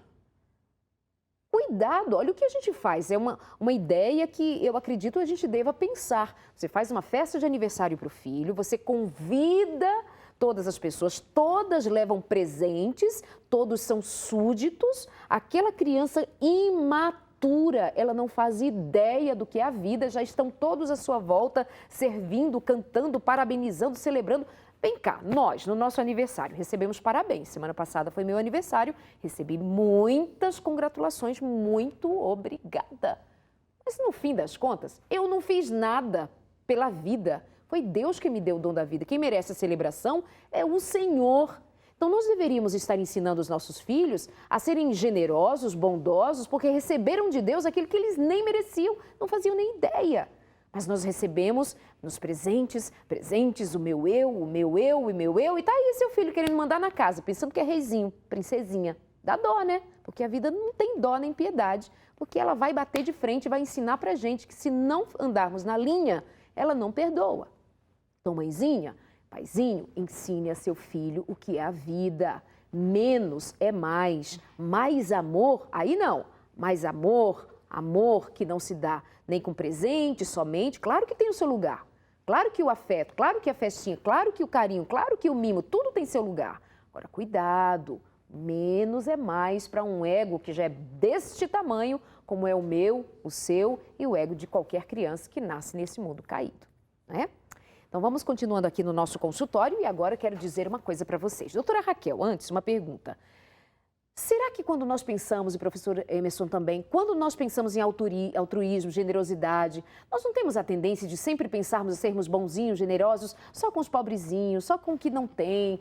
Cuidado, olha o que a gente faz. É uma ideia que eu acredito a gente deva pensar. Você faz uma festa de aniversário para o filho, você convida todas as pessoas, todas levam presentes, todos são súditos. Aquela criança imatura, ela não faz ideia do que é a vida, já estão todos à sua volta, servindo, cantando, parabenizando, celebrando. Vem cá, nós, no nosso aniversário, recebemos parabéns. Semana passada foi meu aniversário, recebi muitas congratulações, muito obrigada. Mas no fim das contas, eu não fiz nada pela vida. Foi Deus que me deu o dom da vida. Quem merece a celebração é o Senhor. Então, nós deveríamos estar ensinando os nossos filhos a serem generosos, bondosos, porque receberam de Deus aquilo que eles nem mereciam, não faziam nem ideia. Mas nós recebemos nos presentes, o meu eu, o meu eu e meu eu. E tá aí seu filho querendo mandar na casa, pensando que é reizinho, princesinha. Dá dó, né? Porque a vida não tem dó nem piedade, porque ela vai bater de frente e vai ensinar pra gente que se não andarmos na linha, ela não perdoa. Então, mãezinha, paizinho, ensine a seu filho o que é a vida. Menos é mais. Mais amor, aí não. Mais amor, amor que não se dá nem com presente somente. Claro que tem o seu lugar. Claro que o afeto, claro que a festinha, claro que o carinho, claro que o mimo, tudo tem seu lugar. Agora, cuidado. Menos é mais para um ego que já é deste tamanho, como é o meu, o seu e o ego de qualquer criança que nasce nesse mundo caído, né? Então, vamos continuando aqui no nosso consultório e agora eu quero dizer uma coisa para vocês. Doutora Raquel, antes, uma pergunta. Será que quando nós pensamos, e professor Emerson também, quando nós pensamos em altruísmo, generosidade, nós não temos a tendência de sempre pensarmos em sermos bonzinhos, generosos, só com os pobrezinhos, só com o que não tem?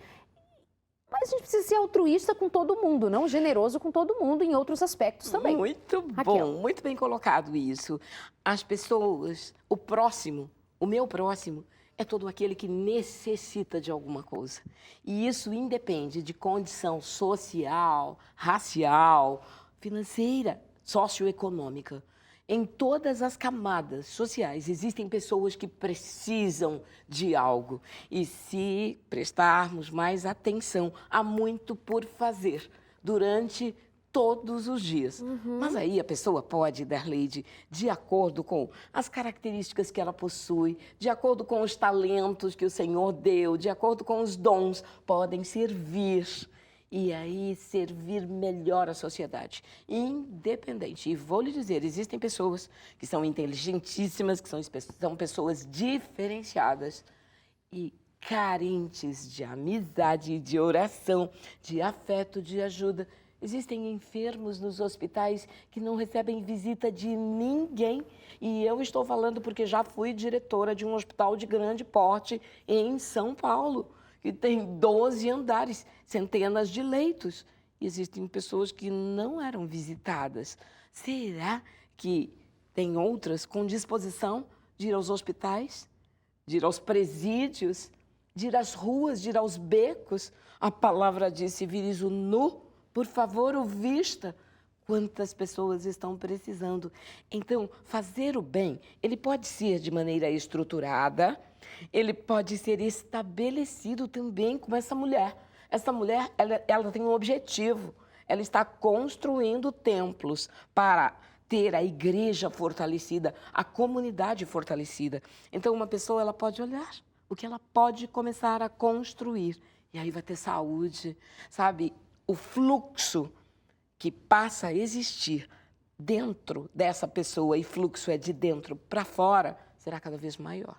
Mas a gente precisa ser altruísta com todo mundo, não generoso com todo mundo em outros aspectos também. Muito bom, muito bem colocado isso. As pessoas, o próximo, o meu próximo, é todo aquele que necessita de alguma coisa. E isso independe de condição social, racial, financeira, socioeconômica. Em todas as camadas sociais existem pessoas que precisam de algo. E se prestarmos mais atenção, há muito por fazer durante todos os dias. Mas aí a pessoa pode, Darleide, de acordo com as características que ela possui, de acordo com os talentos que o Senhor deu, de acordo com os dons, podem servir. E aí servir melhor a sociedade, independente. E vou lhe dizer, existem pessoas que são inteligentíssimas, que são pessoas diferenciadas e carentes de amizade, de oração, de afeto, de ajuda. Existem enfermos nos hospitais que não recebem visita de ninguém. E eu estou falando porque já fui diretora de um hospital de grande porte em São Paulo, que tem 12 andares, centenas de leitos. E existem pessoas que não eram visitadas. Será que tem outras com disposição de ir aos hospitais, de ir aos presídios, de ir às ruas, de ir aos becos? A palavra diz: se vires o nu, por favor, o vista. Quantas pessoas estão precisando? Então, fazer o bem, ele pode ser de maneira estruturada, ele pode ser estabelecido também como essa mulher. Essa mulher, ela tem um objetivo. Ela está construindo templos para ter a igreja fortalecida, a comunidade fortalecida. Então, uma pessoa ela pode olhar o que ela pode começar a construir. E aí vai ter saúde, sabe? O fluxo que passa a existir dentro dessa pessoa, e fluxo é de dentro para fora, será cada vez maior.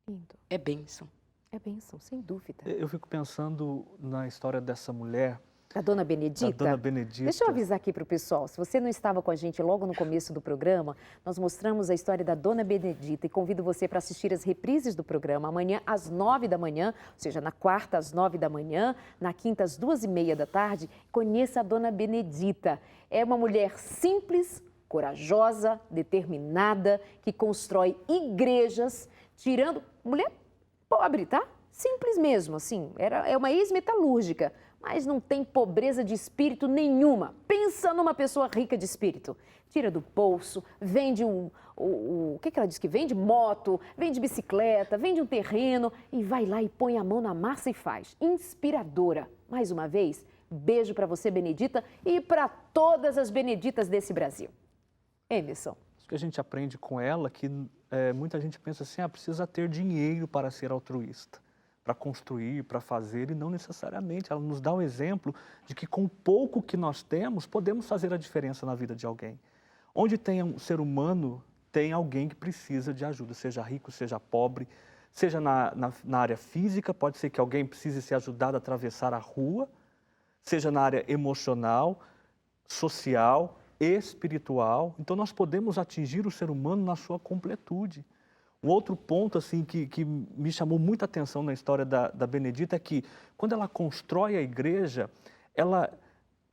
Lindo. É bênção. É bênção, sem dúvida. Eu fico pensando na história dessa mulher. Da Dona Benedita? Da Dona Benedita. Deixa eu avisar aqui para o pessoal, se você não estava com a gente logo no começo do programa, nós mostramos a história da Dona Benedita e convido você para assistir as reprises do programa amanhã às 9 da manhã, ou seja, na quarta às 9 da manhã, na quinta às 2h30 da tarde. Conheça a Dona Benedita. É uma mulher simples, corajosa, determinada, que constrói igrejas, tirando... Mulher pobre, tá? Simples mesmo, assim. É uma ex-metalúrgica, mas não tem pobreza de espírito nenhuma. Pensa numa pessoa rica de espírito. Tira do bolso, vende o que ela diz que vende? Moto, vende bicicleta, vende um terreno e vai lá e põe a mão na massa e faz. Inspiradora. Mais uma vez, beijo para você, Benedita, e para todas as Beneditas desse Brasil. Emerson. Isso que a gente aprende com ela, que muita gente pensa assim, precisa ter dinheiro para ser altruísta, para construir, para fazer, e não necessariamente. Ela nos dá o exemplo de que com o pouco que nós temos, podemos fazer a diferença na vida de alguém. Onde tem um ser humano, tem alguém que precisa de ajuda, seja rico, seja pobre, seja na área física, pode ser que alguém precise ser ajudado a atravessar a rua, seja na área emocional, social, espiritual. Então, nós podemos atingir o ser humano na sua completude. Um outro ponto assim, que me chamou muita atenção na história da Benedita é que, quando ela constrói a igreja, ela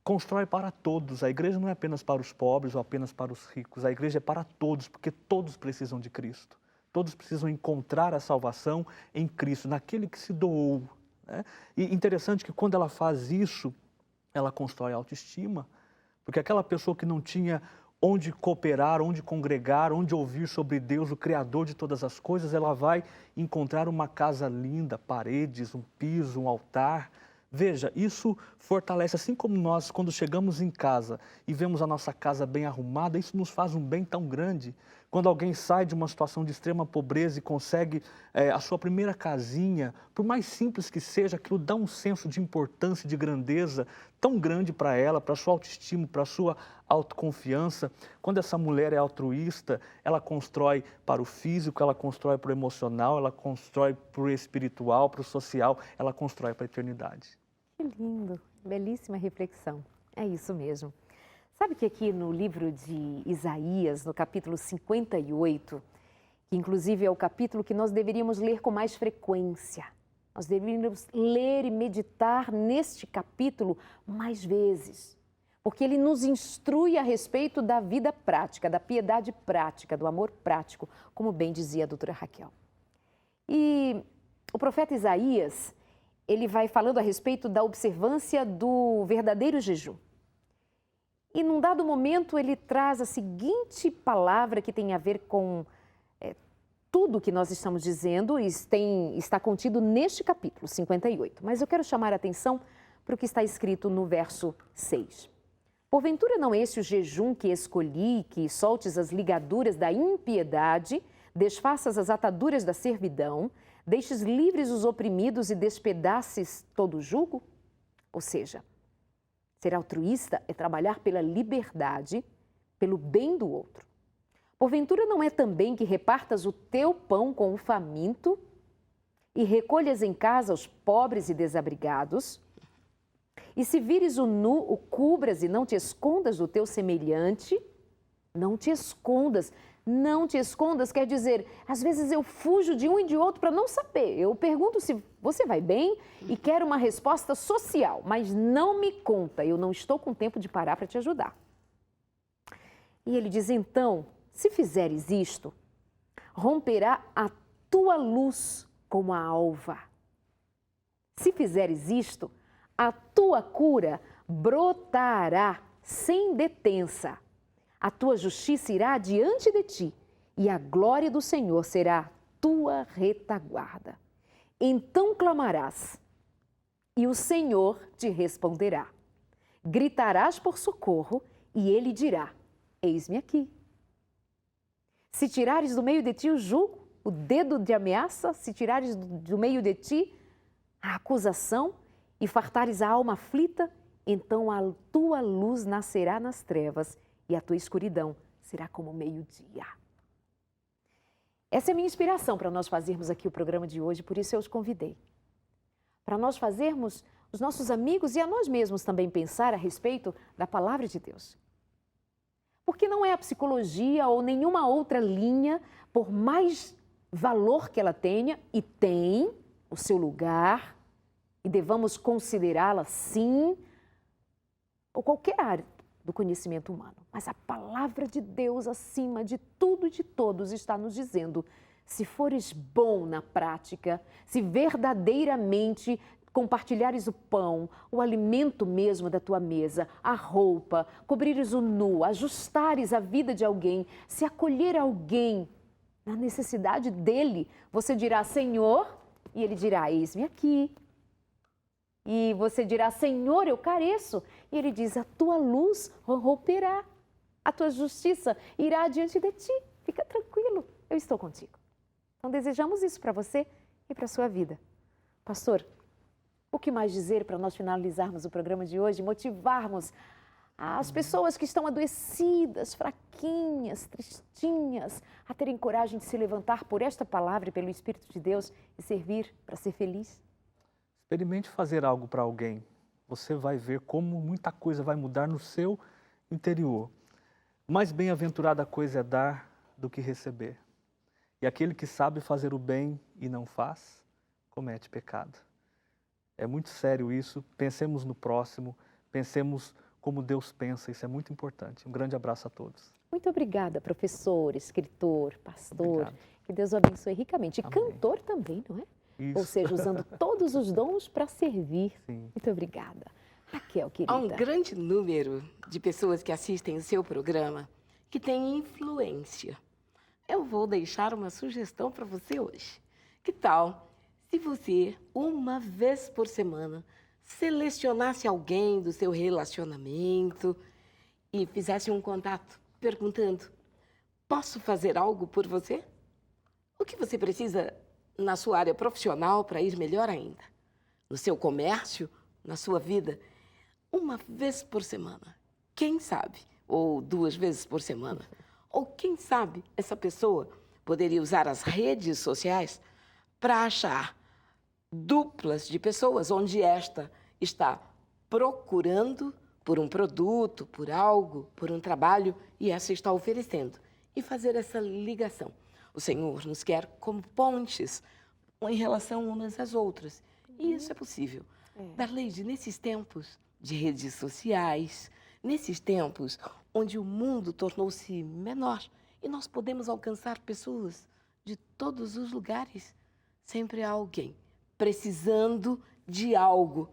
constrói para todos. A igreja não é apenas para os pobres ou apenas para os ricos. A igreja é para todos, porque todos precisam de Cristo. Todos precisam encontrar a salvação em Cristo, naquele que se doou, né? E interessante que, quando ela faz isso, ela constrói autoestima, porque aquela pessoa que não tinha onde cooperar, onde congregar, onde ouvir sobre Deus, o Criador de todas as coisas, ela vai encontrar uma casa linda, paredes, um piso, um altar. Veja, isso fortalece, assim como nós, quando chegamos em casa e vemos a nossa casa bem arrumada, isso nos faz um bem tão grande. Quando alguém sai de uma situação de extrema pobreza e consegue a sua primeira casinha, por mais simples que seja, aquilo dá um senso de importância, de grandeza tão grande para ela, para a sua autoestima, para a sua autoconfiança. Quando essa mulher é altruísta, ela constrói para o físico, ela constrói para o emocional, ela constrói para o espiritual, para o social, ela constrói para a eternidade. Que lindo, belíssima reflexão. É isso mesmo. Sabe que aqui no livro de Isaías, no capítulo 58, que inclusive é o capítulo que nós deveríamos ler com mais frequência, nós deveríamos ler e meditar neste capítulo mais vezes, porque ele nos instrui a respeito da vida prática, da piedade prática, do amor prático, como bem dizia a doutora Raquel. E o profeta Isaías, ele vai falando a respeito da observância do verdadeiro jejum. E num dado momento ele traz a seguinte palavra que tem a ver com tudo que nós estamos dizendo e está contido neste capítulo 58. Mas eu quero chamar a atenção para o que está escrito no verso 6. Porventura não é esse o jejum que escolhi, que soltes as ligaduras da impiedade, desfaças as ataduras da servidão, deixes livres os oprimidos e despedaces todo o jugo? Ou seja, ser altruísta é trabalhar pela liberdade, pelo bem do outro. Porventura não é também que repartas o teu pão com o faminto e recolhas em casa os pobres e desabrigados? E se vires o nu, o cubras e não te escondas do teu semelhante? Não te escondas. Não te escondas quer dizer, às vezes eu fujo de um e de outro para não saber. Eu pergunto se você vai bem e quero uma resposta social, mas não me conta, eu não estou com tempo de parar para te ajudar. E ele diz, então, se fizeres isto, romperá a tua luz como a alva. Se fizeres isto, a tua cura brotará sem detença. A tua justiça irá diante de ti, e a glória do Senhor será tua retaguarda. Então clamarás, e o Senhor te responderá. Gritarás por socorro, e ele dirá, eis-me aqui. Se tirares do meio de ti o jugo, o dedo de ameaça, se tirares do meio de ti a acusação e fartares a alma aflita, então a tua luz nascerá nas trevas e a tua escuridão será como meio-dia. Essa é a minha inspiração para nós fazermos aqui o programa de hoje, por isso eu os convidei. Para nós fazermos os nossos amigos e a nós mesmos também pensar a respeito da palavra de Deus. Porque não é a psicologia ou nenhuma outra linha, por mais valor que ela tenha, e tem o seu lugar, e devamos considerá-la sim, ou qualquer área do conhecimento humano. Mas a palavra de Deus, acima de tudo e de todos, está nos dizendo: se fores bom na prática, se verdadeiramente compartilhares o pão, o alimento mesmo da tua mesa, a roupa, cobrires o nu, ajustares a vida de alguém, se acolher alguém na necessidade dele, você dirá: Senhor, e ele dirá: eis-me aqui. E você dirá: Senhor, eu careço. E ele diz: a tua luz romperá, a tua justiça irá diante de ti. Fica tranquilo, eu estou contigo. Então desejamos isso para você e para a sua vida. Pastor, o que mais dizer para nós finalizarmos o programa de hoje, motivarmos as pessoas que estão adoecidas, fraquinhas, tristinhas, a terem coragem de se levantar por esta palavra e pelo Espírito de Deus e servir para ser feliz? Experimente fazer algo para alguém. Você vai ver como muita coisa vai mudar no seu interior. Mais bem-aventurada coisa é dar do que receber. E aquele que sabe fazer o bem e não faz, comete pecado. É muito sério isso. Pensemos no próximo, pensemos como Deus pensa. Isso é muito importante. Um grande abraço a todos. Muito obrigada, professor, escritor, pastor. Obrigado. Que Deus o abençoe ricamente. E Amém. Cantor também, não é? Isso. Ou seja, usando todos os dons para servir. Sim. Muito obrigada. Raquel, querida. Há um grande número de pessoas que assistem o seu programa que têm influência. Eu vou deixar uma sugestão para você hoje. Que tal se você, uma vez por semana, selecionasse alguém do seu relacionamento e fizesse um contato perguntando: posso fazer algo por você? O que você precisa na sua área profissional para ir melhor ainda? No seu comércio, na sua vida? Uma vez por semana, quem sabe? Ou 2 vezes por semana? Ou quem sabe essa pessoa poderia usar as redes sociais para achar duplas de pessoas onde esta está procurando por um produto, por algo, por um trabalho, e essa está oferecendo. E fazer essa ligação. O Senhor nos quer como pontes em relação umas às outras. E isso é possível. Darleide, nesses tempos de redes sociais, nesses tempos onde o mundo tornou-se menor e nós podemos alcançar pessoas de todos os lugares, sempre há alguém precisando de algo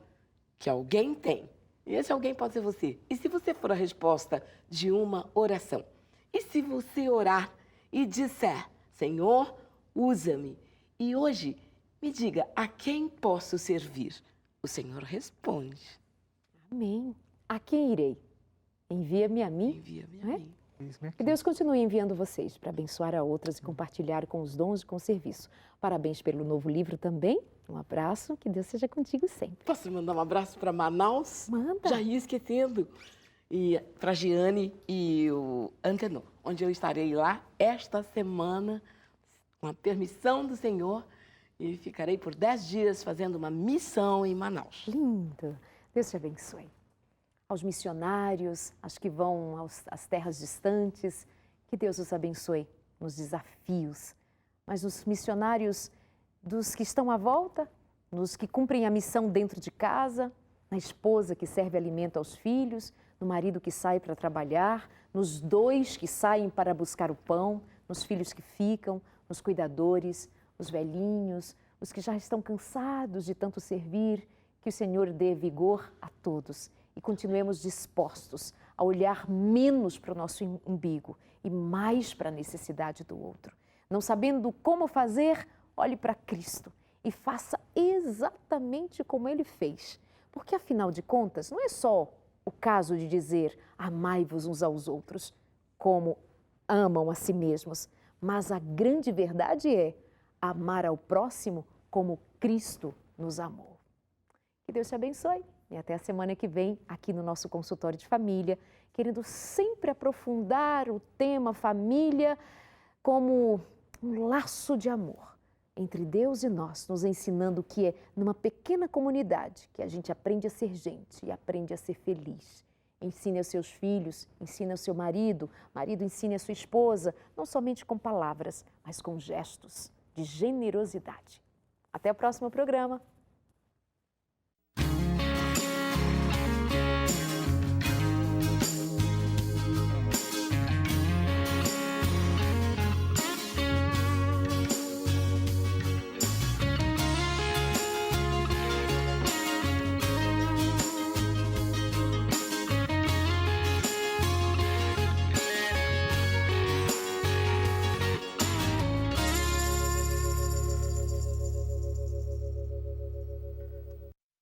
que alguém tem. E esse alguém pode ser você. E se você for a resposta de uma oração? E se você orar e disser: Senhor, usa-me. E hoje, me diga, a quem posso servir? O Senhor responde. Amém. A quem irei? Envia-me a mim. Envia-me a Não é? mim. Que Deus continue enviando vocês para abençoar a outras e compartilhar com os dons e com o serviço. Parabéns pelo novo livro também. Um abraço, que Deus seja contigo sempre. Posso mandar um abraço para Manaus? Manda. Já ia esquecendo. E para Giane e o Antenor, onde eu estarei lá esta semana, com a permissão do Senhor, e ficarei por 10 dias fazendo uma missão em Manaus. Lindo. Deus te abençoe. Aos missionários, aos que vão às terras distantes, que Deus os abençoe nos desafios. Mas os missionários dos que estão à volta, nos que cumprem a missão dentro de casa, na esposa que serve alimento aos filhos, no marido que sai para trabalhar, nos 2 que saem para buscar o pão, nos filhos que ficam, nos cuidadores, os velhinhos, os que já estão cansados de tanto servir, que o Senhor dê vigor a todos e continuemos dispostos a olhar menos para o nosso umbigo e mais para a necessidade do outro. Não sabendo como fazer, olhe para Cristo e faça exatamente como Ele fez. Porque, afinal de contas, não é só o caso de dizer amai-vos uns aos outros. como amam a si mesmos, mas a grande verdade é amar ao próximo como Cristo nos amou. Que Deus te abençoe e até a semana que vem aqui no nosso consultório de família, querendo sempre aprofundar o tema família como um laço de amor entre Deus e nós, nos ensinando que é numa pequena comunidade que a gente aprende a ser gente e aprende a ser feliz. Ensine aos seus filhos, ensine ao seu marido, marido ensine a sua esposa, não somente com palavras, mas com gestos de generosidade. Até o próximo programa.